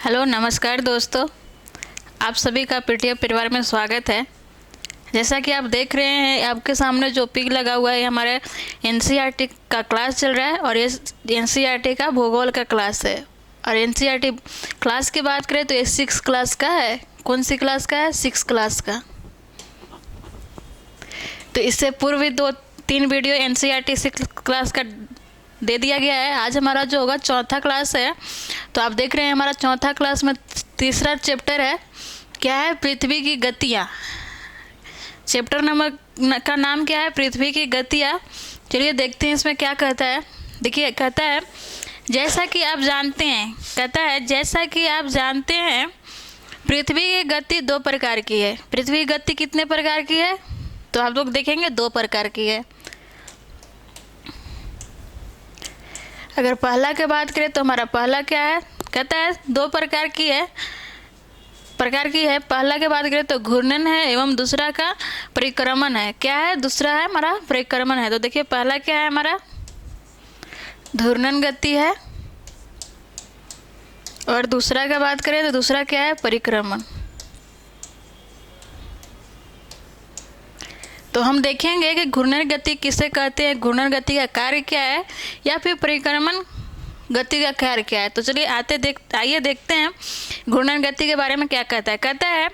Hello नमस्कार दोस्तों, आप सभी का पीटीएफ परिवार में स्वागत है। जैसा कि आप देख रहे हैं, आपके सामने जो पिक लगा हुआ है हमारे एनसीईआरटी का क्लास चल रहा है और ये एनसीईआरटी का भूगोल का क्लास है। और एनसीईआरटी क्लास की बात करें तो ये 6 क्लास का है। कौन सी क्लास का है? 6 क्लास का। तो इससे पूर्व भी 2-3 वीडियो एनसीईआरटी 6 क्लास का दे दिया गया है। आज हमारा जो होगा चौथा क्लास है। तो आप देख रहे हैं हमारा चौथा क्लास में तीसरा चैप्टर है। क्या है? पृथ्वी की गतियाँ। चैप्टर नंबर का नाम क्या है? पृथ्वी की गतियाँ। चलिए देखते हैं इसमें क्या कहता है। देखिए, कहता है जैसा कि आप जानते हैं, पृथ्वी की गति 2 प्रकार की है। पृथ्वी की गति कितने प्रकार की है? तो आप लोग देखेंगे 2 प्रकार की है। अगर पहला की बात करें तो हमारा पहला क्या है? कहता है 2 प्रकार की है। पहला की बात करें तो घूर्णन है एवं दूसरा का परिक्रमण है। क्या है? दूसरा है हमारा परिक्रमण है। तो देखिए पहला क्या है हमारा? घूर्णन गति है और दूसरा का बात करें तो दूसरा क्या है? परिक्रमण। तो हम देखेंगे कि घूर्णन गति किसे कहते हैं, घूर्णन गति का कार्य क्या है, या फिर परिक्रमण गति का कार्य क्या है। तो चलिए आइए देखते हैं घूर्णन गति के बारे में क्या कहता है। कहता है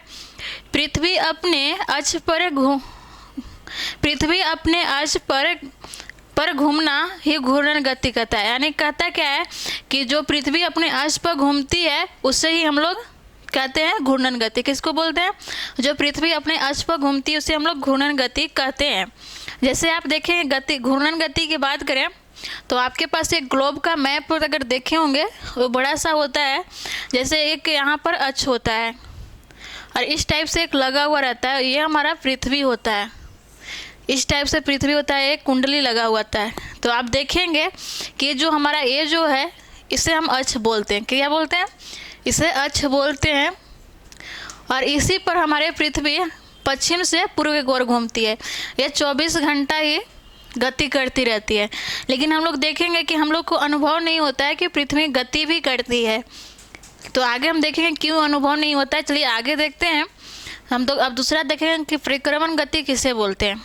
पृथ्वी अपने अक्ष पर घूमना ही घूर्णन गति कहता है। यानी कहता क्या है कि जो पृथ्वी अपने अक्ष पर घूमती है उसे ही हम लोग कहते हैं घूर्णन गति। किसको बोलते हैं? जो पृथ्वी अपने अक्ष पर घूमती है उसे हम लोग घूर्णन गति कहते हैं। जैसे आप देखें घूर्णन गति की बात करें तो आपके पास एक ग्लोब का मैप अगर देखे होंगे, वो बड़ा सा होता है। जैसे एक यहाँ पर अक्ष होता है और इस टाइप से एक लगा हुआ रहता है, ये हमारा पृथ्वी होता है। इस टाइप से पृथ्वी होता है, एक कुंडली लगा हुआ होता है। तो आप देखेंगे कि जो हमारा ये जो है इसे हम अक्ष बोलते हैं। क्या बोलते हैं? इसे अक्ष बोलते हैं। और इसी पर हमारे पृथ्वी पश्चिम से पूर्व की ओर घूमती है। ये 24 घंटा ही गति करती रहती है। लेकिन हम लोग देखेंगे कि हम लोग को अनुभव नहीं होता है कि पृथ्वी गति भी करती है। तो आगे हम देखेंगे क्यों अनुभव नहीं होता है। चलिए आगे देखते हैं। हम तो अब दूसरा देखेंगे कि परिक्रमण गति किसे बोलते हैं।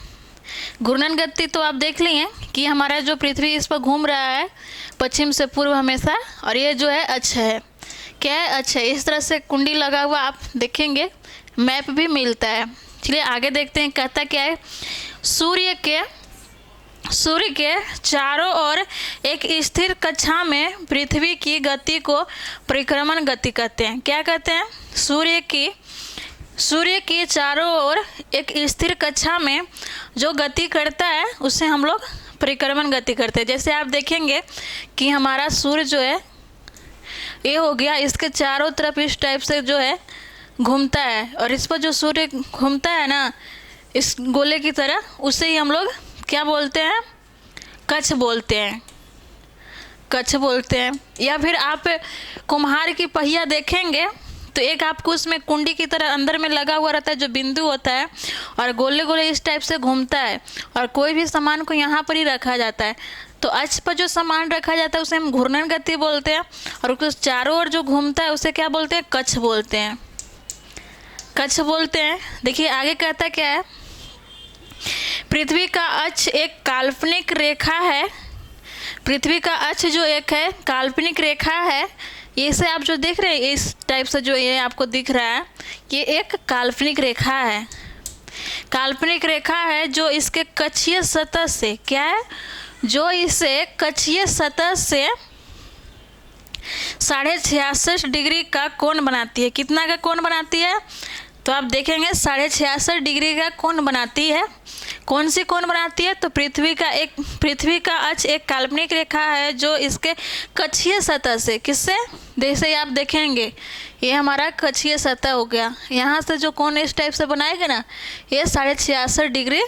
घूर्णन गति तो आप देख लिए कि हमारा जो पृथ्वी इस पर घूम रहा है पश्चिम से पूर्व हमेशा, और ये जो है अक्ष है। क्या है? अक्ष है। इस तरह से कुंडी लगा हुआ आप देखेंगे, मैप भी मिलता है। चलिए आगे देखते हैं कहता क्या है। सूर्य के चारों ओर एक स्थिर कक्षा में पृथ्वी की गति को परिक्रमण गति कहते हैं। क्या कहते हैं? सूर्य की चारों ओर एक स्थिर कक्षा में जो गति करता है उसे हम लोग परिक्रमण गति करते हैं। जैसे आप देखेंगे कि हमारा सूर्य जो है ये हो गया, इसके चारों तरफ इस टाइप से जो है घूमता है, और इस पर जो सूर्य घूमता है ना इस गोले की तरह, उसे ही हम लोग क्या बोलते हैं? कक्ष बोलते हैं। या फिर आप कुम्हार की पहिया देखेंगे तो एक आपको उसमें कुंडी की तरह अंदर में लगा हुआ रहता है जो बिंदु होता है, और गोले गोले इस टाइप से घूमता है, और कोई भी सामान को यहाँ पर ही रखा जाता है। तो अक्ष पर जो सामान रखा जाता है उसे हम घूर्णन गति बोलते हैं, और उस चारों ओर जो घूमता है उसे क्या बोलते हैं? कक्ष बोलते हैं। देखिए आगे कहता क्या है। पृथ्वी का अक्ष एक काल्पनिक रेखा है। पृथ्वी का अक्ष जो एक है काल्पनिक रेखा है। ये से आप जो देख रहे हैं इस टाइप से जो ये आपको दिख रहा है, ये एक काल्पनिक रेखा है। काल्पनिक रेखा है जो इसके कक्षीय सतह से क्या है? जो इसे कक्षीय सतह से 66.5 डिग्री का कोण बनाती है। कितना का कोण बनाती है? तो आप देखेंगे 66.5 डिग्री का कोण बनाती है। कौन सी कोण बनाती है? तो पृथ्वी का अक्ष एक काल्पनिक रेखा है जो इसके कक्षीय सतह से, किससे? जैसे आप देखेंगे ये हमारा कक्षीय सतह हो गया, यहाँ से जो कोण इस टाइप से बनाएगा ना ये 66.5 डिग्री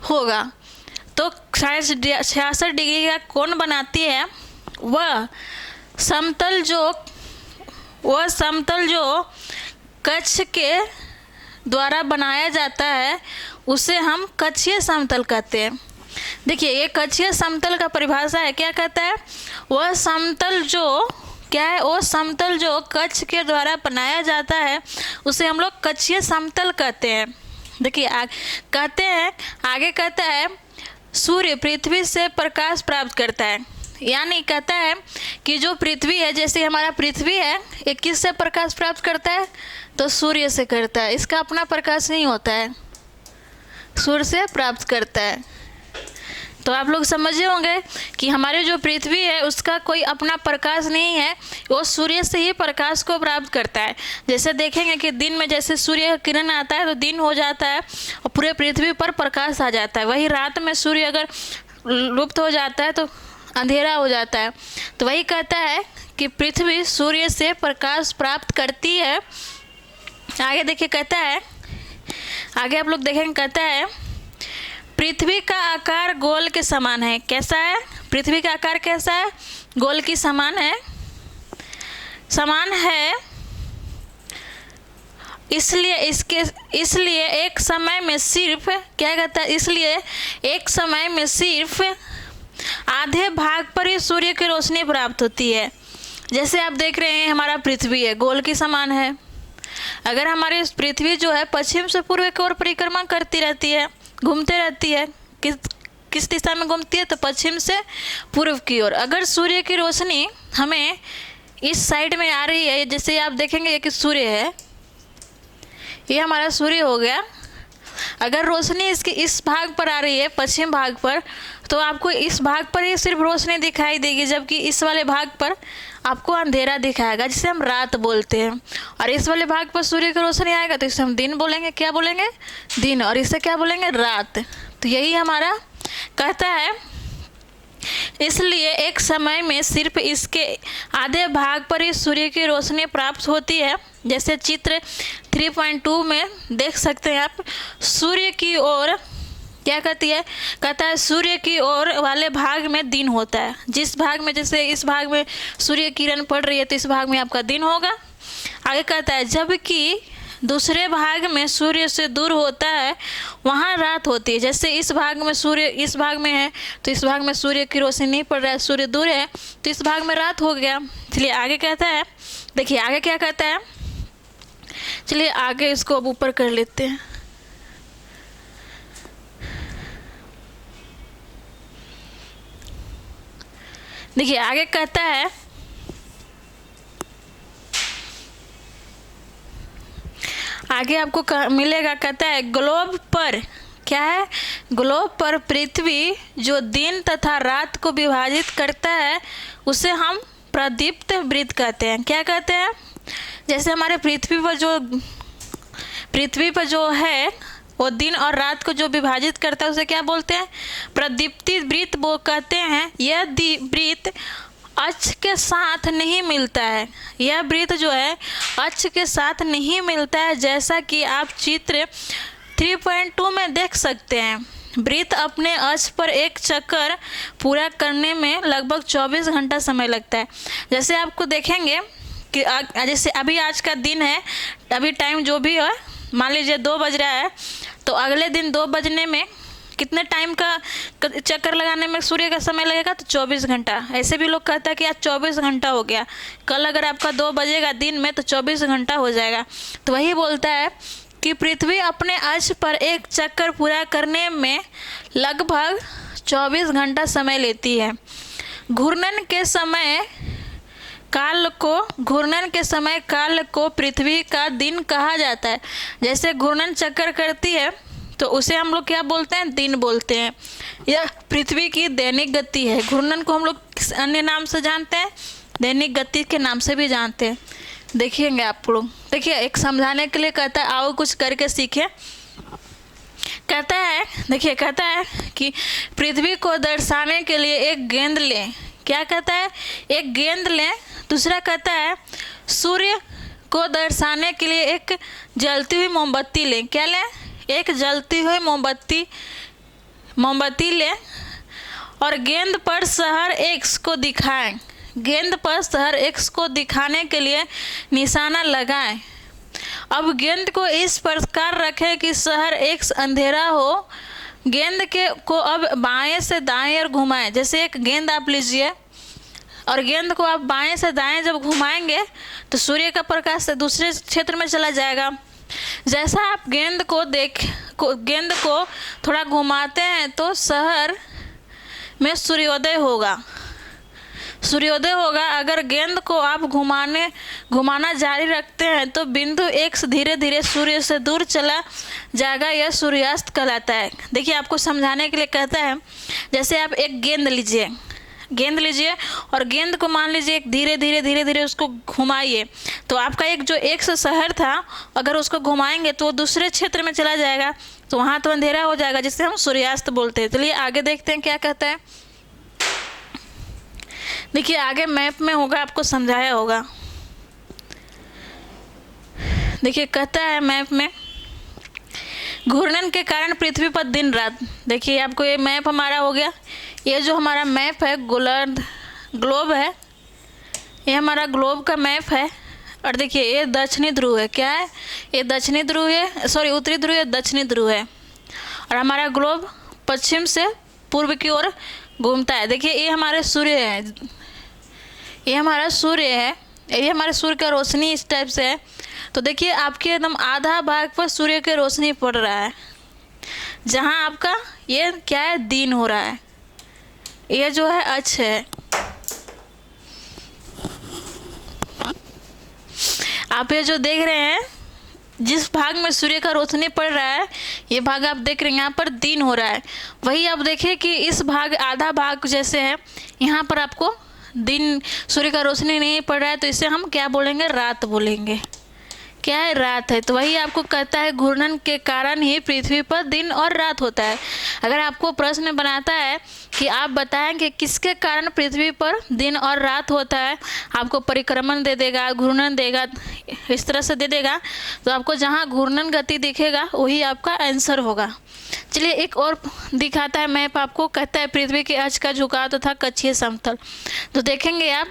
होगा। तो 66.5 डिग्री का कोण बनाती है। वह समतल जो कक्ष के द्वारा बनाया जाता है उसे हम कक्षीय समतल कहते हैं। देखिए ये कक्षीय समतल का परिभाषा है। क्या कहता है? वह समतल जो क्या है, वो समतल जो कक्ष के द्वारा बनाया जाता है उसे हम लोग कक्षीय समतल कहते हैं। देखिए कहते हैं, आगे कहता है सूर्य पृथ्वी से प्रकाश प्राप्त करता है, यानी कहता है कि जो पृथ्वी है, जैसे हमारा पृथ्वी है, ये किससे प्रकाश प्राप्त करता है, तो सूर्य से करता है। इसका अपना प्रकाश नहीं होता है, सूर्य से प्राप्त करता है। तो आप लोग समझे होंगे कि हमारे जो पृथ्वी है उसका कोई अपना प्रकाश नहीं है, वो सूर्य से ही प्रकाश को प्राप्त करता है। जैसे देखेंगे कि दिन में जैसे सूर्य का किरण आता है तो दिन हो जाता है और पूरे पृथ्वी पर प्रकाश आ जाता है। वही रात में सूर्य अगर लुप्त हो जाता है तो अंधेरा हो जाता है। तो वही कहता है कि पृथ्वी सूर्य से प्रकाश प्राप्त करती है। आगे देखिए कहता है, आगे आप लोग देखेंगे कहता है पृथ्वी का आकार गोल के समान है। कैसा है, पृथ्वी का आकार कैसा है, गोल की समान है, समान है। इसलिए एक समय में सिर्फ क्या कहता है, इसलिए एक समय में सिर्फ आधे भाग पर ही सूर्य की रोशनी प्राप्त होती है। जैसे आप देख रहे हैं हमारा पृथ्वी है, गोल की समान है। अगर हमारी पृथ्वी जो है पश्चिम से पूर्व की ओर परिक्रमा करती रहती है, घूमते रहती है, किस दिशा में घूमती है, तो पश्चिम से पूर्व की ओर। अगर सूर्य की रोशनी हमें इस साइड में आ रही है, जैसे आप देखेंगे कि सूर्य है, ये हमारा सूर्य हो गया। अगर रोशनी इसके इस भाग पर आ रही है, पश्चिम भाग पर, तो आपको इस भाग पर ही सिर्फ रोशनी दिखाई देगी, जबकि इस वाले भाग पर आपको अंधेरा दिखाएगा, जिसे हम रात बोलते हैं। और इस वाले भाग पर सूर्य की रोशनी आएगा तो इसे हम दिन बोलेंगे। क्या बोलेंगे, दिन। और इसे क्या बोलेंगे, रात। तो यही हमारा कहता है, इसलिए एक समय में सिर्फ इसके आधे भाग पर ही सूर्य की रोशनी प्राप्त होती है। जैसे चित्र 3.2 में देख सकते हैं आप, सूर्य की ओर क्या कहती है, कहता है सूर्य की ओर वाले भाग में दिन होता है। जिस भाग में, जैसे इस भाग में सूर्य किरण पड़ रही है तो इस भाग में आपका दिन होगा। आगे कहता है जबकि दूसरे भाग में सूर्य से दूर होता है वहाँ रात होती है। जैसे इस भाग में सूर्य इस भाग में है तो इस भाग में सूर्य की रोशनी नहीं पड़ रहा है, सूर्य दूर है, तो इस भाग में रात हो गया। चलिए आगे कहता है, देखिए आगे क्या कहता है, चलिए आगे इसको अब ऊपर कर लेते हैं। देखिए आगे कहता है, आगे आपको मिलेगा, कहता है ग्लोब पर, क्या है, ग्लोब पर पृथ्वी जो दिन तथा रात को विभाजित करता है उसे हम प्रदीप्त वृत्त कहते हैं। क्या कहते हैं, जैसे हमारे पृथ्वी पर जो है वो दिन और रात को जो विभाजित करता है उसे क्या बोलते हैं, प्रदीप्ति वृत्त वो कहते हैं। यह वृत्त अक्ष के साथ नहीं मिलता है, यह वृत्त जो है अक्ष के साथ नहीं मिलता है, जैसा कि आप चित्र 3.2 में देख सकते हैं। वृत्त अपने अक्ष पर एक चक्कर पूरा करने में लगभग 24 घंटा समय लगता है। जैसे आपको देखेंगे कि जैसे अभी आज का दिन है, अभी टाइम जो भी है, मान लीजिए 2 बज रहा है, तो अगले दिन 2 बजने में कितने टाइम का चक्कर लगाने में सूर्य का समय लगेगा, तो 24 घंटा। ऐसे भी लोग कहता है कि आज 24 घंटा हो गया, कल अगर आपका 2 बजेगा दिन में तो 24 घंटा हो जाएगा। तो वही बोलता है कि पृथ्वी अपने अक्ष पर एक चक्कर पूरा करने में लगभग 24 घंटा समय लेती है। घूर्णन के समय काल को पृथ्वी का दिन कहा जाता है। जैसे घूर्णन चक्कर करती है तो उसे हम लोग क्या बोलते हैं, दिन बोलते हैं। यह पृथ्वी की दैनिक गति है। घूर्णन को हम लोग किस अन्य नाम से जानते हैं, दैनिक गति के नाम से भी जानते हैं। देखिएंगे आप लोग, देखिए एक समझाने के लिए कहता है, आओ कुछ करके सीखें। कहता है, देखिए कहता है कि पृथ्वी को दर्शाने के लिए एक गेंद लें। क्या कहता है, एक गेंद लें। दूसरा कहता है सूर्य को दर्शाने के लिए एक जलती हुई मोमबत्ती लें। क्या लें, एक जलती हुई मोमबत्ती लें और गेंद पर शहर एक्स को दिखाएं। गेंद पर शहर एक्स को दिखाने के लिए निशाना लगाएं। अब गेंद को इस प्रकार रखें कि शहर एक्स अंधेरा हो। गेंद को अब बाएं से दाएं और घुमाएं। जैसे एक गेंद आप लीजिए, और गेंद को आप बाएं से दाएं जब घुमाएंगे तो सूर्य का प्रकाश दूसरे क्षेत्र में चला जाएगा। जैसा आप गेंद को थोड़ा घुमाते हैं तो शहर में सूर्योदय होगा। अगर गेंद को आप घुमाना जारी रखते हैं तो बिंदु X धीरे धीरे सूर्य से दूर चला जाएगा। यह सूर्यास्त कहलाता है। देखिए, आपको समझाने के लिए कहता है, जैसे आप एक गेंद लीजिए और गेंद को मान लीजिए धीरे धीरे उसको घुमाइए, तो आपका एक जो X शहर था, अगर उसको घुमाएंगे तो दूसरे क्षेत्र में चला जाएगा, तो वहाँ तो अंधेरा हो जाएगा, जिसे हम सूर्यास्त बोलते हैं। चलिए आगे देखते हैं क्या कहता है। देखिए, आगे मैप में होगा, आपको समझाया होगा। देखिए, कहता है मैप में, घूर्णन के कारण पृथ्वी पर दिन रात। देखिए, आपको ये मैप हमारा हो गया। ये जो हमारा मैप है ग्लोब है, ये हमारा ग्लोब का मैप है। और देखिए, ये दक्षिणी ध्रुव है। क्या है? ये दक्षिणी ध्रुव है, सॉरी उत्तरी ध्रुव है, दक्षिणी ध्रुव है। और हमारा ग्लोब पश्चिम से पूर्व की ओर घूमता है। देखिए, ये हमारे सूर्य है, ये हमारा सूर्य का रोशनी इस टाइप से है। तो देखिए, आपके एकदम आधा भाग पर सूर्य की रोशनी पड़ रहा है, जहाँ आपका ये क्या है, दिन हो रहा है। ये जो है अक्ष है। आप ये जो देख रहे हैं, जिस भाग में सूर्य का रोशनी पड़ रहा है, ये भाग आप देख रहे हैं, यहाँ पर दिन हो रहा है। वही आप देखिए कि इस भाग आधा भाग जैसे है, यहाँ पर आपको दिन सूर्य का रोशनी नहीं पड़ रहा है, तो इसे हम क्या बोलेंगे, रात बोलेंगे। क्या है? रात है। तो वही आपको कहता है, घूर्णन के कारण ही पृथ्वी पर दिन और रात होता है। अगर आपको प्रश्न बनाता है कि आप बताएं कि किसके कारण पृथ्वी पर दिन और रात होता है, आपको परिक्रमण दे देगा, घूर्णन देगा, इस तरह से दे देगा, तो आपको जहाँ घूर्णन गति दिखेगा वही आपका आंसर होगा। चलिए एक और दिखाता है मैप आपको। कहता है पृथ्वी के अक्ष का झुकाव तथा कक्षीय समतल। तो देखेंगे आप,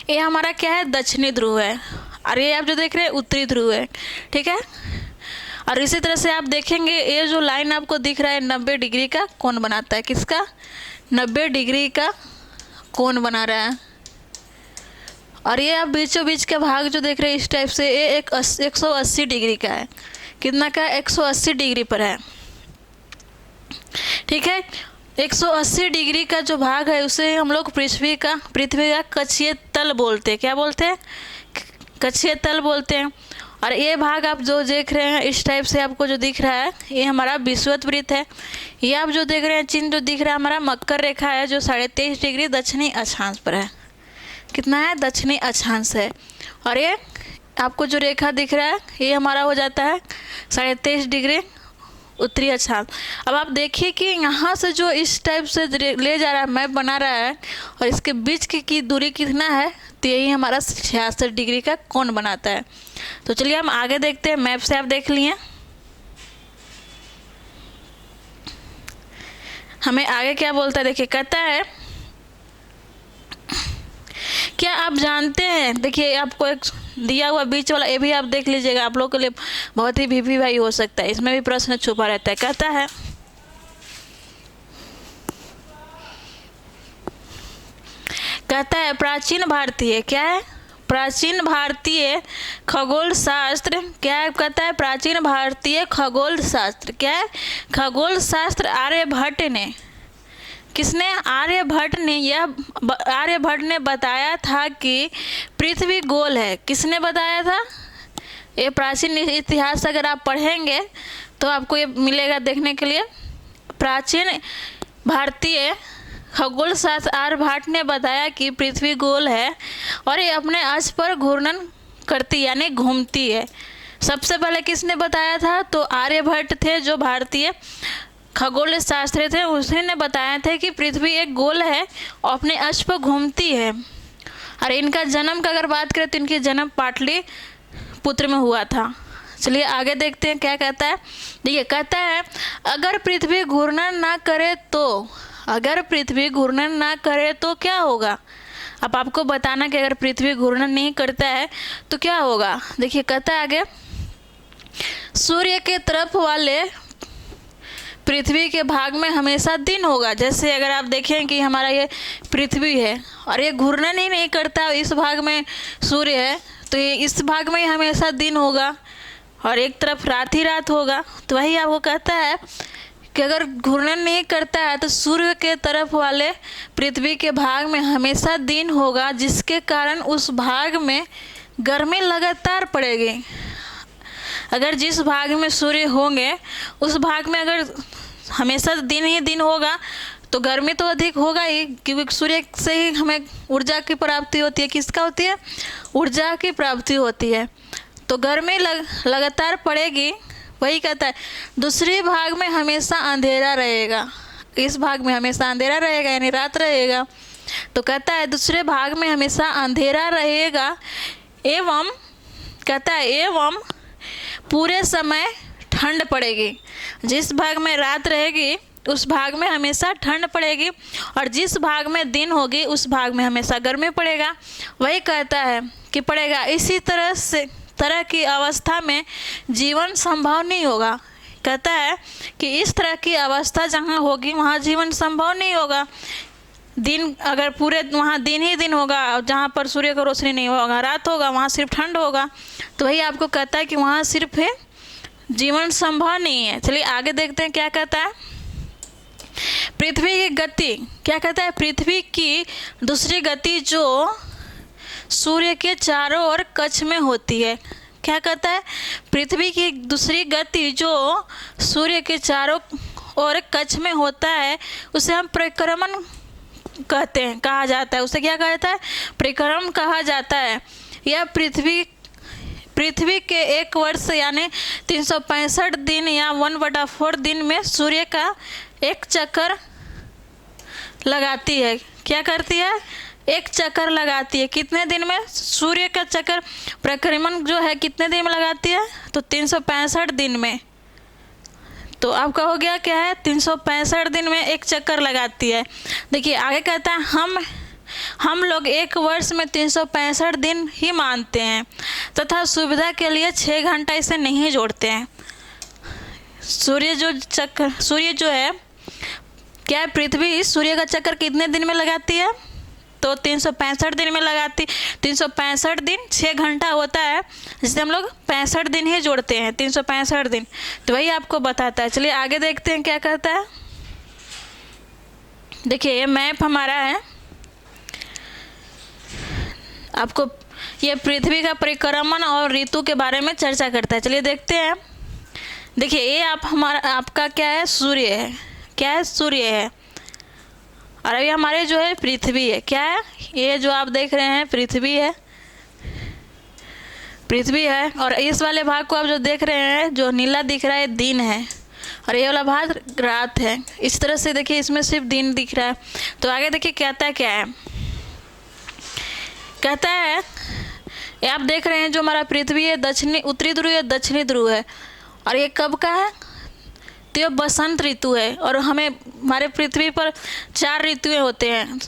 ये हमारा क्या है, दक्षिणी ध्रुव है, और ये आप जो देख रहे हैं उत्तरी ध्रुव है। ठीक है। और इसी तरह से आप देखेंगे, ये जो लाइन आपको दिख रहा है 90 डिग्री का कोण बनाता है। किसका? 90 डिग्री का कोण बना रहा है। और ये आप बीचों बीच का भाग जो देख रहे हैं इस टाइप से, ये 180 डिग्री का है। कितना का? 180 डिग्री पर है। ठीक है। 180 डिग्री का जो भाग है उसे हम लोग पृथ्वी का कक्षीय तल बोलते हैं। क्या बोलते हैं? कक्षीय तल बोलते हैं। और ये भाग आप जो देख रहे हैं इस टाइप से आपको जो दिख रहा है, ये हमारा विषुवत है। ये आप जो देख रहे हैं चिन्ह जो दिख रहा है हमारा मकर रेखा है, जो 23.5 डिग्री दक्षिणी अक्षांश पर है। कितना है? दक्षिणी अक्षांश है। और ये आपको जो रेखा दिख रहा है ये हमारा हो जाता है 23.5 डिग्री उत्तरी अक्षांश। अब आप देखिए कि यहाँ से जो इस टाइप से ले जा रहा है, मैप बना रहा है, और इसके बीच की दूरी कितना है, तो यही हमारा 66 डिग्री का कोण बनाता है। तो चलिए हम आगे देखते हैं। मैप से आप देख लिए, हमें आगे क्या बोलता है देखिए। कहता है, क्या आप जानते हैं, देखिए आपको एक दिया हुआ बीच वाला, ये भी आप देख लीजिएगा, आप लोगों के लिए बहुत ही भिभी भाई हो सकता है, इसमें भी प्रश्न छुपा रहता है। कहता है प्राचीन भारतीय, क्या है? प्राचीन भारतीय खगोल शास्त्र, क्या है? कहता है प्राचीन भारतीय खगोल शास्त्र, क्या है? खगोल शास्त्र आर्यभट्ट ने, किसने? आर्यभट्ट ने बताया था कि पृथ्वी गोल है। किसने बताया था? ये प्राचीन इतिहास अगर आप पढ़ेंगे तो आपको ये मिलेगा देखने के लिए। प्राचीन भारतीय खगोल शास्त्र आर्यभट्ट ने बताया कि पृथ्वी गोल है और ये अपने अक्ष पर घूर्णन करती यानी घूमती है। सबसे पहले किसने बताया था? तो आर्यभट्ट थे, जो भारतीय खगोल शास्त्री थे, उसी ने बताया था कि पृथ्वी एक गोल है और अपने अक्ष पर घूमती है। और इनका जन्म का अगर बात करें तो इनकी जन्म पाटलिपुत्र में हुआ था। चलिए आगे देखते हैं क्या कहता है। देखिए कहता है, अगर पृथ्वी घूर्णन ना करे तो क्या होगा? अब आपको बताना कि अगर पृथ्वी घूर्णन नहीं करता है तो क्या होगा। देखिए कहता है आगे, सूर्य के तरफ वाले पृथ्वी के भाग में हमेशा दिन होगा। जैसे अगर आप देखें कि हमारा ये पृथ्वी है और ये घूर्णन ही नहीं करता, इस भाग में सूर्य है तो ये इस भाग में ही हमेशा दिन होगा और एक तरफ रात ही रात होगा। तो वही आपको कहता है कि अगर घूर्णन नहीं करता है तो सूर्य के तरफ वाले पृथ्वी के भाग में हमेशा दिन होगा, जिसके कारण उस भाग में गर्मी लगातार पड़ेगी। अगर जिस भाग में सूर्य होंगे उस भाग में अगर हमेशा दिन ही दिन होगा तो गर्मी तो अधिक होगा ही, क्योंकि सूर्य से ही हमें ऊर्जा की प्राप्ति होती है। किसका होती है? ऊर्जा की प्राप्ति होती है। तो गर्मी लगातार पड़ेगी। वही कहता है दूसरे भाग में हमेशा अंधेरा रहेगा, इस भाग में हमेशा अंधेरा रहेगा यानी रात रहेगा। तो कहता है दूसरे भाग में हमेशा अंधेरा रहेगा एवं कहता है एवं पूरे समय ठंड पड़ेगी। जिस भाग में रात रहेगी उस भाग में हमेशा ठंड पड़ेगी और जिस भाग में दिन होगी उस भाग में हमेशा गर्मी पड़ेगा। वही कहता है कि पड़ेगा। इसी तरह की अवस्था में जीवन संभव नहीं होगा। कहता है कि इस तरह की अवस्था जहाँ होगी वहाँ जीवन संभव नहीं होगा। दिन अगर पूरे वहाँ दिन ही दिन होगा, जहाँ पर सूर्य का रोशनी नहीं होगा, रात होगा, वहाँ सिर्फ ठंड होगा। तो वही आपको कहता है कि वहाँ सिर्फ है जीवन संभव नहीं है। चलिए आगे देखते हैं क्या कहता है। पृथ्वी की गति, क्या कहता है? पृथ्वी की दूसरी गति जो सूर्य के चारों ओर कक्ष में होती है। क्या कहता है? पृथ्वी की दूसरी गति जो सूर्य के चारों ओर कक्ष में होता है उसे हम परिक्रमण कहते हैं, कहा जाता है। उसे क्या कहता है? परिक्रमण कहा जाता है। यह पृथ्वी के एक वर्ष यानी 365 दिन या 1/4 दिन में सूर्य का एक चक्कर लगाती है। क्या करती है? एक चक्कर लगाती है। कितने दिन में? सूर्य का चक्कर परिक्रमण जो है कितने दिन में लगाती है? तो 365 दिन में। तो आपका हो गया क्या है? 365 दिन में एक चक्कर लगाती है। देखिए आगे कहता है हम लोग एक वर्ष में 365 दिन ही मानते हैं तथा सुविधा के लिए 6 घंटा इसे नहीं जोड़ते हैं। सूर्य जो है क्या है? पृथ्वी सूर्य का चक्कर कितने दिन में लगाती है? तो 365 दिन में लगाती। 365 दिन 6 घंटा होता है, जिससे हम लोग 65 दिन ही जोड़ते हैं, 365 दिन। तो वही आपको बताता है। चलिए आगे देखते हैं क्या कहता है। देखिए ये मैप हमारा है, आपको ये पृथ्वी का परिक्रमण और ऋतु के बारे में चर्चा करता है। चलिए देखते हैं। देखिए ये आपका क्या है? सूर्य है। क्या है? सूर्य है। और अभी हमारे जो है पृथ्वी है। क्या है? ये जो आप देख रहे हैं पृथ्वी है, पृथ्वी है। और इस वाले भाग को आप जो देख रहे हैं जो नीला दिख रहा है दिन है और ये वाला भाग रात है। इस तरह से देखिए इसमें सिर्फ दिन दिख रहा है। तो आगे देखिए कहता है क्या है। कहता है ये आप देख रहे हैं जो हमारा पृथ्वी है दक्षिणी उत्तरी ध्रुव है, दक्षिणी ध्रुव है। और ये कब का है? तो ये बसंत ऋतु है। और हमारे पृथ्वी पर 4 ऋतुएं होते हैं।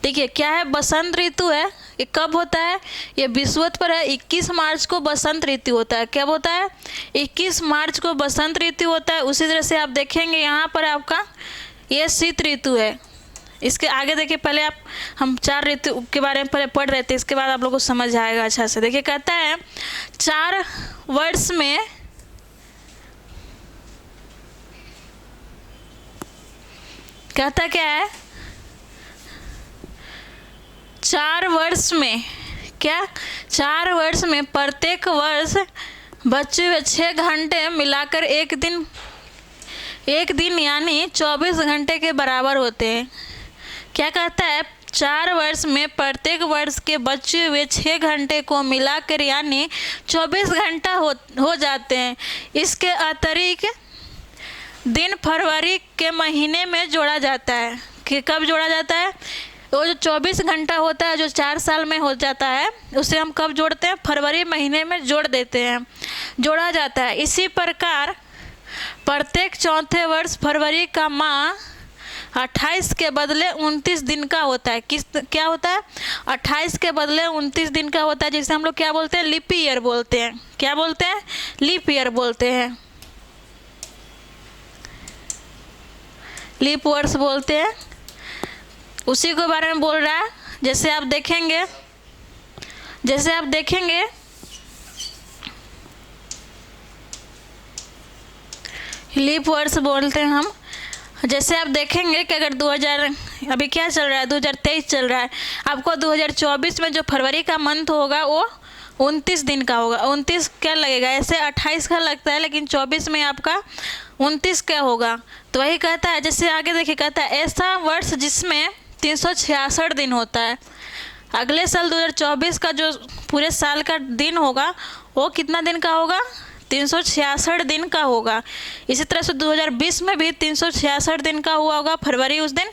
देखिए क्या है? बसंत ऋतु है। ये कब होता है? ये विषुवत पर है। 21 मार्च को बसंत ऋतु होता है। कब होता है? 21 मार्च को बसंत ऋतु होता है। उसी तरह से आप देखेंगे यहाँ पर आपका ये शीत ऋतु है। इसके आगे देखिए, पहले हम 4 ऋतु के बारे में पहले पढ़ रहे थे, इसके बाद आप लोगों को समझ आएगा अच्छा से। देखिए कहता है 4 वर्ष में कहता क्या है? 4 वर्ष में क्या? 4 वर्ष में प्रत्येक वर्ष बचे हुए 6 घंटे मिलाकर एक दिन यानी 24 घंटे के बराबर होते हैं। क्या कहता है? 4 वर्ष में प्रत्येक वर्ष के बचे हुए 6 घंटे को मिलाकर यानी 24 घंटा हो जाते हैं। इसके अतिरिक्त दिन फरवरी के महीने में जोड़ा जाता है। कि कब जोड़ा जाता है? वो जो 24 घंटा होता है जो 4 साल में हो जाता है उसे हम कब जोड़ते हैं? फरवरी महीने में जोड़ देते हैं, जोड़ा जाता है। इसी प्रकार प्रत्येक चौथे वर्ष फरवरी का माह 28 के बदले 29 दिन का होता है। क्या होता है? 28 के बदले 29 दिन का होता है, जिसे हम लोग क्या बोलते हैं? लीप ईयर बोलते हैं। क्या बोलते हैं? लीप ईयर बोलते हैं। लीप वर्ष बोलते हैं, उसी के बारे में बोल रहा है। जैसे आप देखेंगे लीप वर्ष बोलते हैं हम। जैसे आप देखेंगे कि अगर 2000 अभी क्या चल रहा है, 2023 चल रहा है, आपको 2024 में जो फरवरी का मंथ होगा वो 29 दिन का होगा। 29 क्या लगेगा, ऐसे 28 का लगता है, लेकिन 24 में आपका 29 क्या होगा। तो वही कहता है, जैसे आगे देखिए कहता है ऐसा वर्ष जिसमें 366 दिन होता है। अगले साल 2024 का जो पूरे साल का दिन होगा वो कितना दिन का होगा, 366 दिन का होगा। इसी तरह से 2020 में भी 366 दिन का हुआ होगा फरवरी। उस दिन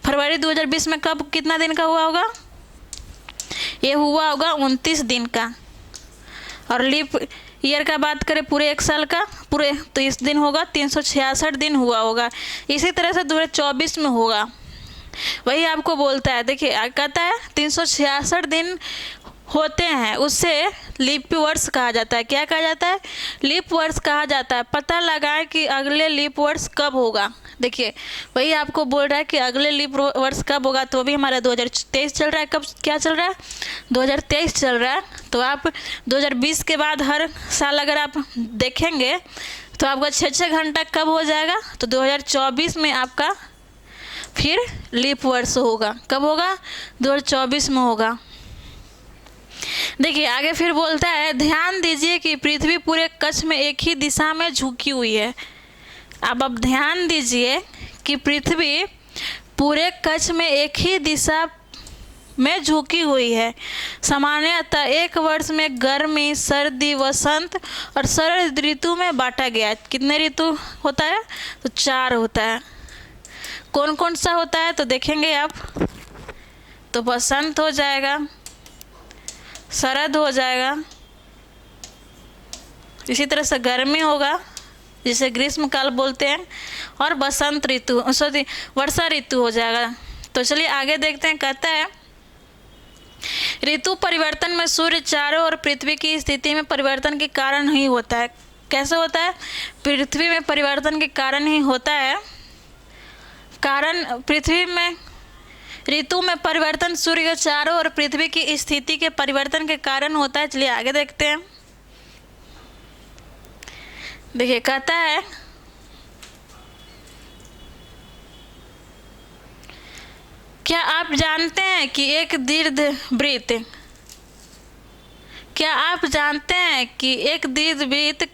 फरवरी 2020 में कब कितना दिन का हुआ होगा, ये हुआ होगा 29 दिन का। और लीप ईयर का बात करें पूरे एक साल का, पूरे तो इस दिन होगा 366 दिन हुआ होगा। इसी तरह से 2024 में होगा, वही आपको बोलता है। देखिए कहता है 366 दिन होते हैं, उससे लीप वर्ष कहा जाता है। क्या कहा जाता है, लीप वर्ष कहा जाता है। पता लगाएं कि अगले लीप वर्ष कब होगा। देखिए वही आपको बोल रहा है कि अगले लीप वर्ष कब होगा। तो अभी हमारा 2023 चल रहा है, कब क्या चल रहा है, 2023 चल रहा है। तो आप 2020 के बाद हर साल अगर आप देखेंगे तो आपका 6 घंटा कब हो जाएगा, तो 2024 में आपका फिर लीप वर्ष होगा। कब होगा, 2024 में होगा। देखिए आगे फिर बोलता है, ध्यान दीजिए कि पृथ्वी पूरे कक्ष में एक ही दिशा में झुकी हुई है। अब ध्यान दीजिए कि पृथ्वी पूरे कक्ष में एक ही दिशा में झुकी हुई है। सामान्यतः एक वर्ष में गर्मी, सर्दी, वसंत और शरद ऋतु में बांटा गया है। कितने ऋतु होता है, तो 4 होता है। कौन कौन सा होता है तो देखेंगे आप, तो बसंत हो जाएगा, शरद हो जाएगा, इसी तरह से गर्मी होगा जिसे ग्रीष्म काल बोलते हैं, और बसंत ऋतु वर्षा ऋतु हो जाएगा। तो चलिए आगे देखते हैं। कहता है ऋतु परिवर्तन में सूर्य चारों ओर पृथ्वी की स्थिति में परिवर्तन के कारण ही होता है। कैसे होता है, पृथ्वी में परिवर्तन के कारण ही होता है। कारण पृथ्वी में ऋतु में परिवर्तन सूर्य के चारों ओर पृथ्वी की स्थिति के परिवर्तन के कारण होता है। चलिए आगे देखते हैं। देखिए कहता है क्या आप जानते हैं कि एक दीर्घवृत्त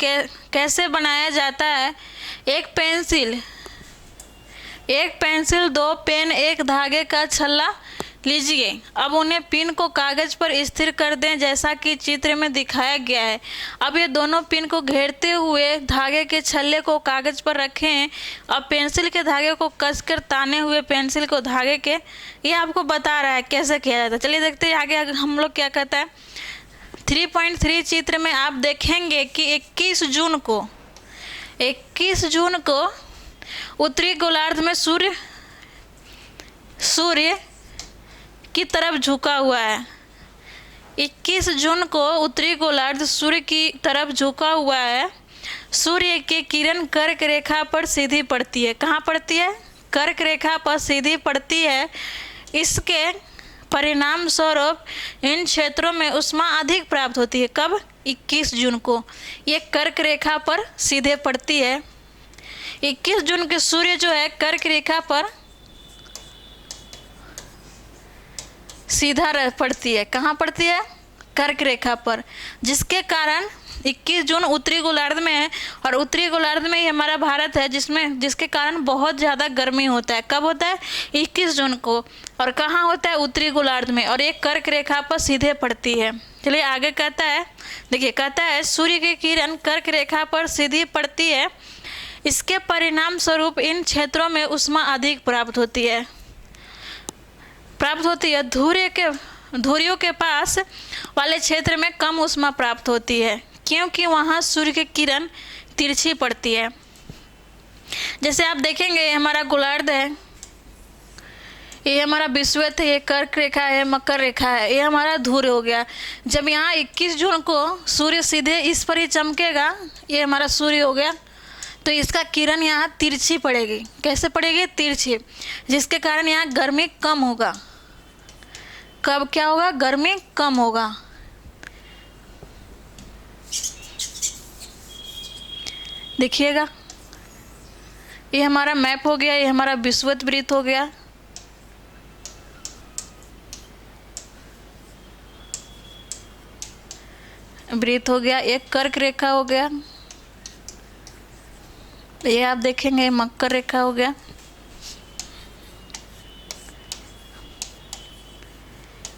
कैसे बनाया जाता है। एक पेंसिल, 2 पेन, एक धागे का छल्ला लीजिए। अब उन्हें पिन को कागज पर स्थिर कर दें जैसा कि चित्र में दिखाया गया है। अब ये दोनों पिन को घेरते हुए धागे के छल्ले को कागज पर रखें। अब पेंसिल के धागे को कसकर ताने हुए पेंसिल को धागे के, ये आपको बता रहा है कैसे किया जाता है। चलिए देखते हैं आगे हम लोग क्या कहता है। 3.3 चित्र में आप देखेंगे कि 21 जून को उत्तरी गोलार्ध में सूर्य की तरफ झुका हुआ है। 21 जून को उत्तरी गोलार्ध सूर्य की तरफ झुका हुआ है। सूर्य की किरण कर्क रेखा पर सीधी पड़ती है। कहाँ पड़ती है, कर्क रेखा पर सीधी पड़ती है। इसके परिणाम स्वरूप इन क्षेत्रों में ऊष्मा अधिक प्राप्त होती है। कब, 21 जून को ये कर्क रेखा पर सीधे पड़ती है। 21 जून के सूर्य जो है कर्क रेखा पर सीधा पड़ती है। कहाँ पड़ती है, कर्क रेखा पर, जिसके कारण 21 जून उत्तरी गोलार्ध में है। और उत्तरी गोलार्ध में ही हमारा भारत है, जिसके कारण बहुत ज़्यादा गर्मी होता है। कब होता है, 21 जून को। और कहाँ होता है, उत्तरी गोलार्ध में, और एक कर्क रेखा पर सीधे पड़ती है। चलिए आगे कहता है। देखिए कहता है सूर्य की किरण कर्क रेखा पर सीधी पड़ती है। इसके परिणाम स्वरूप इन क्षेत्रों में ऊष्मा अधिक प्राप्त होती है। धुरियों के पास वाले क्षेत्र में कम ऊष्मा प्राप्त होती है, क्योंकि वहाँ सूर्य की किरण तिरछी पड़ती है। जैसे आप देखेंगे ये हमारा गोलार्ध है, ये हमारा विषुवत है, ये कर्क रेखा है, मकर रेखा है, ये हमारा धुर्य हो गया। जब यहाँ 21 जून को सूर्य सीधे इस पर ही चमकेगा, ये हमारा सूर्य हो गया। तो इसका किरण यहाँ तिरछी पड़ेगी। कैसे पड़ेगी? तिरछी, जिसके कारण यहाँ गर्मी कम होगा। कब क्या होगा? गर्मी कम होगा। देखिएगा, ये हमारा मैप हो गया, ये हमारा विषुवत वृत्त हो गया। वृत्त हो गया, एक कर्क रेखा हो गया, ये आप देखेंगे मकर रेखा हो गया।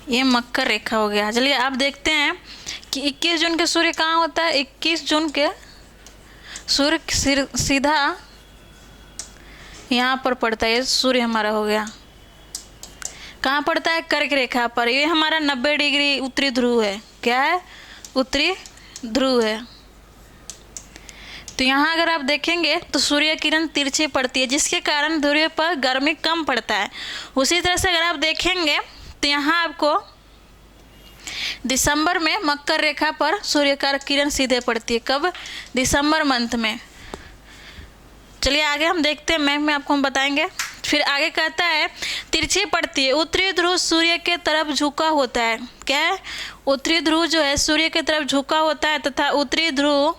ये मकर रेखा हो गया। चलिए आप देखते हैं कि 21 जून के सूर्य कहाँ होता है। 21 जून के सूर्य सीधा यहाँ पर पड़ता है। ये सूर्य हमारा हो गया, कहाँ पड़ता है? कर्क रेखा पर। ये हमारा 90 डिग्री उत्तरी ध्रुव है। क्या है? उत्तरी ध्रुव है। तो यहाँ अगर आप देखेंगे तो सूर्य किरण तिरछी पड़ती है, जिसके कारण ध्रुव पर गर्मी कम पड़ता है। उसी तरह से अगर आप देखेंगे तो यहाँ आपको दिसंबर में मकर रेखा पर सूर्य का किरण सीधे पड़ती है। कब? दिसंबर मंथ में। चलिए आगे हम देखते हैं, मैप में आपको हम बताएंगे। फिर आगे कहता है तिरछी पड़ती है। उत्तरी ध्रुव सूर्य के तरफ झुका होता है। क्या है? उत्तरी ध्रुव जो है सूर्य की तरफ झुका होता है तथा उत्तरी ध्रुव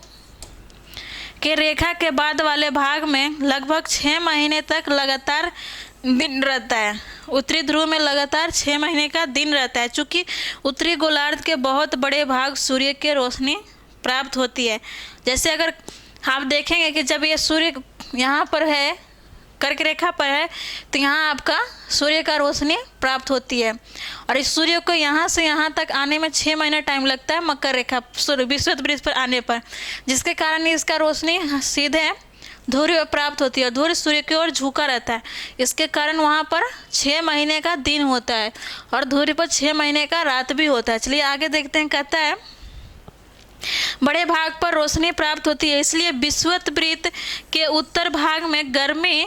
के रेखा के बाद वाले भाग में लगभग 6 महीने तक लगातार दिन रहता है। उत्तरी ध्रुव में लगातार 6 महीने का दिन रहता है। चूँकि उत्तरी गोलार्ध के बहुत बड़े भाग सूर्य के रोशनी प्राप्त होती है। जैसे अगर आप देखेंगे कि जब ये सूर्य यहाँ पर है, कर्क रेखा पर है, तो यहाँ आपका सूर्य का रोशनी प्राप्त होती है। और इस सूर्य को यहाँ से यहाँ तक आने में 6 महीना टाइम लगता है मकर रेखा विषुवत वृत्त पर आने पर, जिसके कारण इसका रोशनी सीधे ध्रुव प्राप्त होती है। ध्रुव सूर्य की ओर झुका रहता है, इसके कारण वहाँ पर 6 महीने का दिन होता है और ध्रुव पर 6 महीने का रात भी होता है। चलिए आगे देखते हैं। कहता है बड़े भाग पर रोशनी प्राप्त होती है, इसलिए विषुवत वृत्त के उत्तर भाग में गर्मी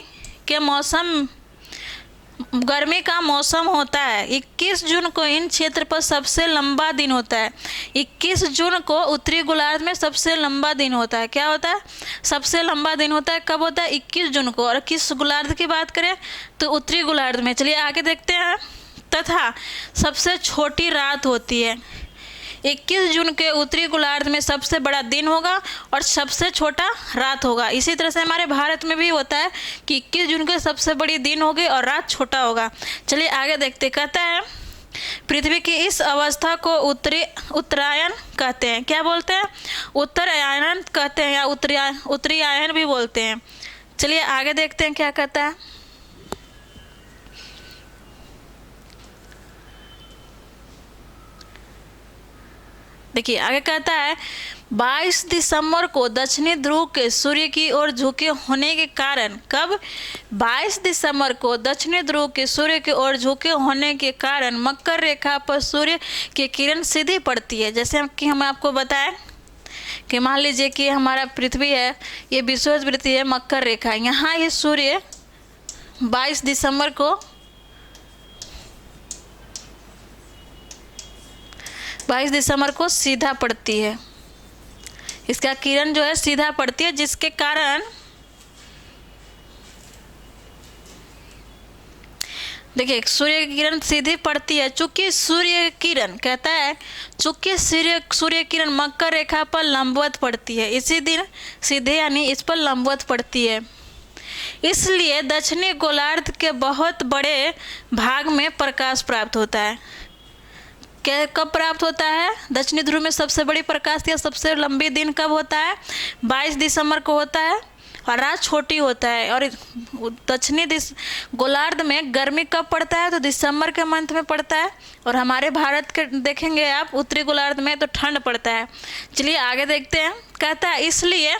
का मौसम होता है। 21 जून को इन क्षेत्र पर सबसे लंबा दिन होता है। 21 जून को उत्तरी गोलार्ध में सबसे लंबा दिन होता है। क्या होता है? सबसे लंबा दिन होता है। कब होता है? 21 जून को। और किस गोलार्ध की बात करें तो उत्तरी गोलार्ध में। चलिए आगे देखते हैं। तथा सबसे छोटी रात होती है। 21 जून के उत्तरी गोलार्ध में सबसे बड़ा दिन होगा और सबसे छोटा रात होगा। इसी तरह से हमारे भारत में भी होता है कि 21 जून के सबसे बड़ी दिन होगी और रात छोटा होगा। चलिए आगे देखते। कहता है पृथ्वी की इस अवस्था को उत्तरायण कहते हैं। क्या बोलते हैं? उत्तरायण कहते हैं या उत्तरायण भी बोलते हैं। चलिए आगे देखते हैं क्या कहता है। देखिए आगे कहता है 22 दिसंबर को दक्षिणी ध्रुव के सूर्य की ओर झुके होने के कारण। कब? 22 दिसंबर को दक्षिणी ध्रुव के सूर्य की ओर झुके होने के कारण मकर रेखा पर सूर्य की किरण सीधी पड़ती है। जैसे कि हम आपको बताएं कि मान लीजिए कि हमारा पृथ्वी है, ये विषुवत वृत्त है मकर रेखा, यहाँ ये सूर्य 22 दिसंबर को 22 दिसंबर को सीधा पड़ती है। इसका किरण जो है सीधा पड़ती है, जिसके कारण देखिए सूर्य की किरण सीधी पड़ती है। चूंकि सूर्य किरण कहता है चूंकि सूर्य किरण मकर रेखा पर लंबवत पड़ती है, इसी दिन सीधे यानी इस पर लंबवत पड़ती है, इसलिए दक्षिणी गोलार्ध के बहुत बड़े भाग में प्रकाश प्राप्त होता है। क्या कब प्राप्त होता है? दक्षिणी ध्रुव में सबसे बड़ी प्रकाश या सबसे लंबी दिन कब होता है? 22 दिसंबर को होता है और रात छोटी होता है। और दक्षिणी गोलार्ध में गर्मी कब पड़ता है? तो दिसंबर के मंथ में पड़ता है। और हमारे भारत के देखेंगे आप उत्तरी गोलार्ध में तो ठंड पड़ता है। चलिए आगे देखते हैं। कहता है इसलिए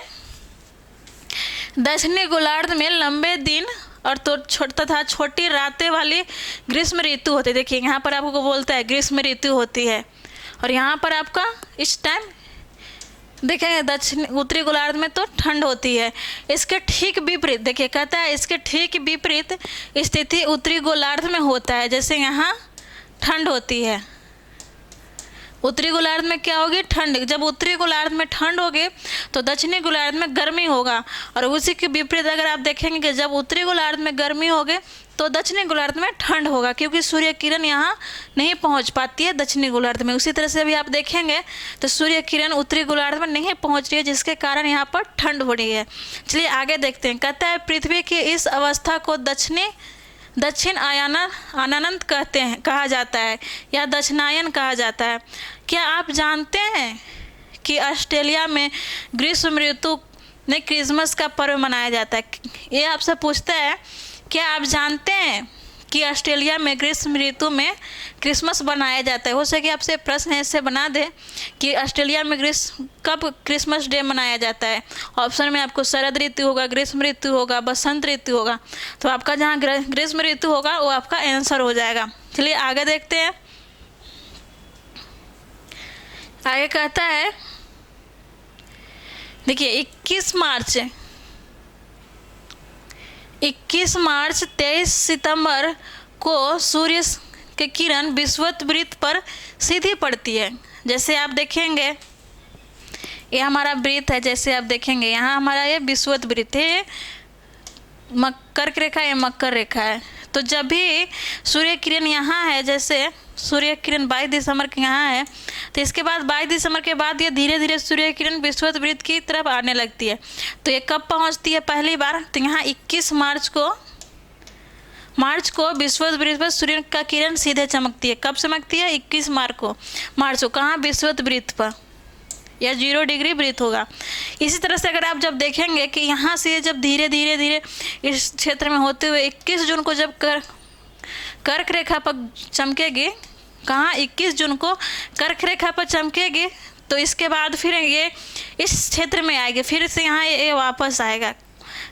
दक्षिणी गोलार्ध में लंबे दिन और तो तथा छोटी रातें वाली ग्रीष्म ऋतु होती है। देखिए यहाँ पर आपको बोलता है ग्रीष्म ऋतु होती है और यहाँ पर आपका इस टाइम देखेंगे दक्षिण उत्तरी गोलार्ध में तो ठंड होती है। इसके ठीक विपरीत देखिए कहता है इसके ठीक विपरीत स्थिति उत्तरी गोलार्ध में होता है। जैसे यहाँ ठंड होती है उत्तरी गोलार्ध में क्या होगी? ठंड। जब उत्तरी गोलार्ध में ठंड होगी तो दक्षिणी गोलार्ध में गर्मी होगा, और उसी के विपरीत अगर आप देखेंगे कि जब उत्तरी गोलार्ध में गर्मी होगी तो दक्षिणी गोलार्ध में ठंड होगा, क्योंकि सूर्य किरण यहाँ नहीं पहुँच पाती है दक्षिणी गोलार्ध में। उसी तरह से अभी आप देखेंगे तो सूर्य किरण उत्तरी गोलार्ध में नहीं पहुँच रही है, जिसके कारण यहाँ पर ठंड हो रही है। चलिए आगे देखते हैं। कहता है पृथ्वी की इस अवस्था को दक्षिण आयनंत कहा जाता है, या दक्षिणायन कहा जाता है। क्या आप जानते हैं कि ऑस्ट्रेलिया में ग्रीष्म ऋतु में क्रिसमस का पर्व मनाया जाता है? ये आपसे पूछता है, क्या आप जानते हैं कि ऑस्ट्रेलिया में ग्रीष्म ऋतु में क्रिसमस बनाया जाता है? हो सके आपसे प्रश्न ऐसे बना दे कि ऑस्ट्रेलिया में कब क्रिसमस डे मनाया जाता है। ऑप्शन में आपको शरद ऋतु होगा, ग्रीष्म ऋतु होगा, बसंत ऋतु होगा। तो आपका जहाँ ग्रीष्म ऋतु होगा वो आपका आंसर हो जाएगा। चलिए आगे देखते हैं। आगे कहता है, देखिए 21 मार्च 23 सितंबर को सूर्य की किरण विषुवत वृत्त पर सीधी पड़ती है। जैसे आप देखेंगे ये हमारा वृत्त है, जैसे आप देखेंगे यहाँ हमारा ये विषुवत वृत्त है, कर्क रेखा, ये मकर रेखा है। तो जब भी सूर्य किरण यहाँ है, जैसे सूर्य किरण 22 दिसंबर के यहाँ है, तो इसके बाद 22 दिसंबर के बाद ये धीरे धीरे सूर्य किरण विषुवत वृत्त की तरफ आने लगती है। तो ये कब पहुँचती है पहली बार? तो यहाँ 21 मार्च को विषुवत वृत्त पर सूर्य का किरण सीधे चमकती है। कब चमकती है? 21 मार्च को। कहाँ? विषुवत वृत्त पर, या 0 डिग्री वृत्त होगा। इसी तरह से अगर आप जब देखेंगे कि यहाँ से जब धीरे धीरे इस क्षेत्र में होते हुए 21 जून को जब कर्क रेखा पर चमकेगी, कहाँ? 21 जून को कर्क रेखा पर चमकेगी, तो इसके बाद फिर ये इस क्षेत्र में आएगी, फिर से यहाँ ये वापस आएगा।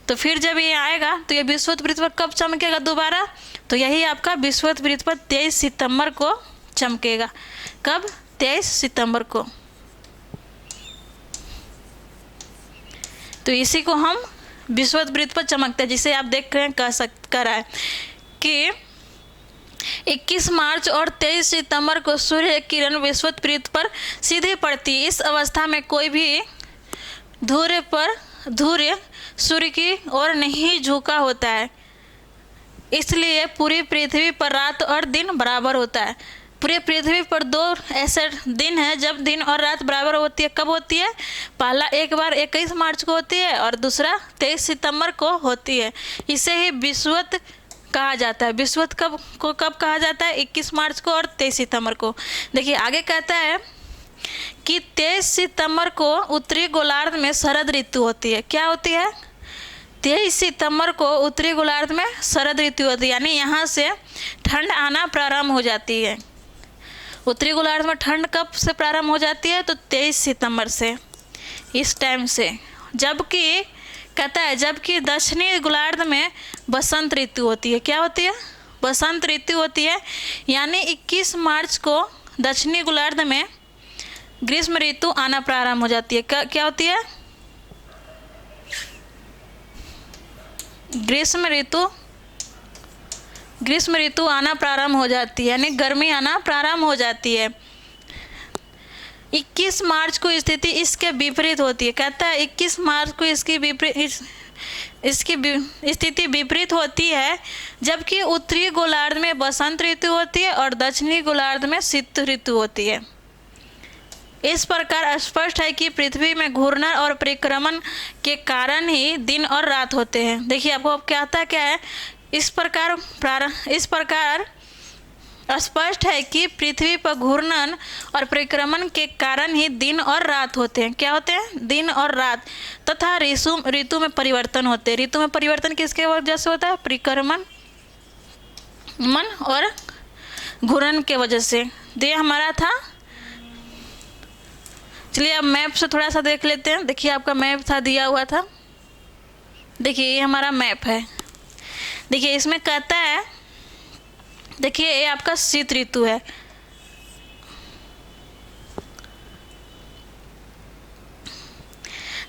तो फिर जब ये आएगा तो ये विषुवत वृत्त पर कब चमकेगा दोबारा? तो यही आपका विषुवत वृत्त पर 23 सितंबर को चमकेगा। कब? 23 सितंबर को। तो इसी को हम विषुवत वृत्त पर चमकते हैं, जिसे आप देख रहे हैं कह रहा है कि 21 मार्च और 23 सितंबर को सूर्य किरण विषुवत वृत्त पर सीधे पड़ती है। इस अवस्था में कोई भी धुर्य सूर्य की ओर नहीं झुका होता है, इसलिए पूरी पृथ्वी पर रात और दिन बराबर होता है। पूरी पृथ्वी पर 2 ऐसे दिन हैं जब दिन और रात बराबर होती है। कब होती है? पहला एक बार 21 मार्च को होती है और दूसरा 23 सितंबर को होती है। इसे ही विषुवत कहा जाता है। विषुवत कब कहा जाता है? 21 मार्च को और 23 सितंबर को। देखिए आगे कहता है कि 23 सितंबर को उत्तरी गोलार्ध में शरद ऋतु होती है। क्या होती है? 23 सितंबर को उत्तरी गोलार्ध में शरद ऋतु होती है, यानी यहाँ से ठंड आना प्रारंभ हो जाती है। उत्तरी गोलार्ध में ठंड कब से प्रारंभ हो जाती है? तो 23 सितंबर से, इस टाइम से। जबकि कहता है जबकि दक्षिणी गोलार्ध में बसंत ऋतु होती है। क्या होती है? बसंत ऋतु होती है, यानी 21 मार्च को दक्षिणी गोलार्ध में ग्रीष्म ऋतु आना प्रारंभ हो जाती है। क्या होती है? ग्रीष्म ऋतु आना प्रारंभ हो जाती है, यानी गर्मी आना प्रारंभ हो जाती है। 21 मार्च को स्थिति इसके विपरीत होती है। कहता है 21 मार्च को इसकी स्थिति विपरीत होती है, जबकि उत्तरी गोलार्ध में बसंत ऋतु होती है और दक्षिणी गोलार्ध में शीत ऋतु होती है। इस प्रकार स्पष्ट है कि पृथ्वी में घूर्णन और परिक्रमण के कारण ही दिन और रात होते हैं। देखिए आपको अब क्या है, इस प्रकार स्पष्ट है कि पृथ्वी पर घूर्णन और परिक्रमण के कारण ही दिन और रात होते हैं। क्या होते हैं? दिन और रात। तथा ऋतु में परिवर्तन होते हैं। ऋतु में परिवर्तन किसके वजह से होता है? परिक्रमण और घूर्णन के वजह से। ये हमारा था। चलिए अब मैप से थोड़ा सा देख लेते हैं। देखिए आपका मैप था, दिया हुआ था। देखिए ये हमारा मैप है। देखिए इसमें कहता है, देखिए ये आपका शीत ऋतु है।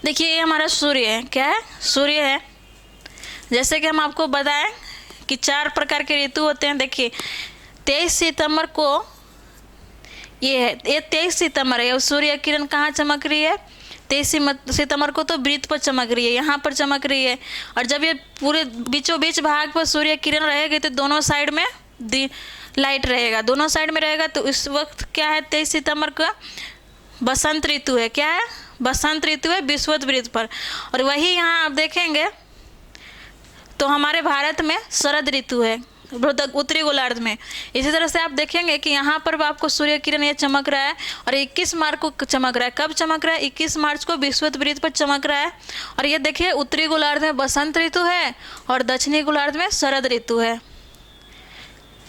देखिए ये हमारा सूर्य है। क्या है? सूर्य है। जैसे कि हम आपको बताएं कि 4 प्रकार के ऋतु होते हैं। देखिए 23 सितंबर को ये है, ये 23 सितंबर है। सूर्य किरण कहाँ चमक रही है? 23 सितंबर को तो वृत्त पर चमक रही है, यहाँ पर चमक रही है। और जब ये पूरे बीचों बीच भाग पर सूर्य किरण रहेगी तो दोनों साइड में लाइट रहेगा, दोनों साइड में रहेगा। तो इस वक्त क्या है? 23 सितंबर का बसंत ऋतु है। क्या है? बसंत ऋतु है विषुवत वृत्त पर। और वही यहाँ आप देखेंगे तो हमारे भारत में शरद ऋतु है उत्तरी गोलार्ध में। इसी तरह से आप देखेंगे कि यहाँ पर आपको सूर्य किरण ये चमक रहा है और 21 मार्च को चमक रहा है। कब चमक रहा है? 21 मार्च को विषुवत वृत्त पर चमक रहा है। और ये देखिए उत्तरी गोलार्ध में बसंत ऋतु है और दक्षिणी गोलार्ध में शरद ऋतु है।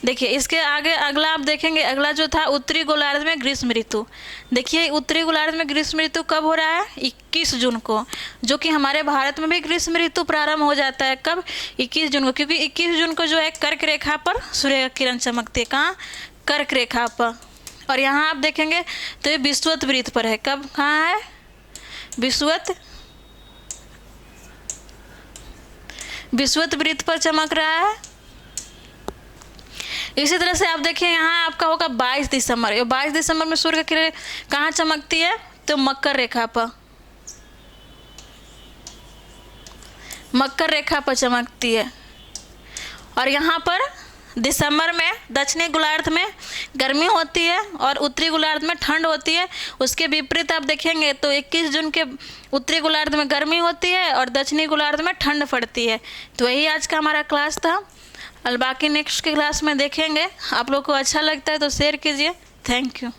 देखिए इसके आगे अगला आप देखेंगे, अगला जो था उत्तरी गोलार्ध में ग्रीष्म ऋतु। देखिए उत्तरी गोलार्ध में ग्रीष्म ऋतु कब हो रहा है? 21 जून को, जो कि हमारे भारत में भी ग्रीष्म ऋतु प्रारंभ हो जाता है। कब? 21 जून को, क्योंकि 21 जून को जो है कर्क रेखा पर सूर्य किरण चमकती है। कहाँ? कर्क रेखा पर। और यहाँ आप देखेंगे तो ये विषुवत वृत्त पर है। कब? कहाँ है? विषुवत वृत्त पर चमक रहा है। इसी तरह से आप देखिए यहाँ आपका होगा 22 दिसंबर। ये 22 दिसंबर में सूर्य की किरण कहाँ चमकती है? तो मकर रेखा पर, मकर रेखा पर चमकती है। और यहाँ पर दिसंबर में दक्षिणी गोलार्ध में गर्मी होती है और उत्तरी गोलार्ध में ठंड होती है। उसके विपरीत आप देखेंगे तो 21 जून के उत्तरी गोलार्ध में गर्मी होती है और दक्षिणी गोलार्ध में ठंड पड़ती है। तो यही आज का हमारा क्लास था। और बाकी नेक्स्ट के क्लास में देखेंगे। आप लोग को अच्छा लगता है तो शेयर कीजिए। Thank you.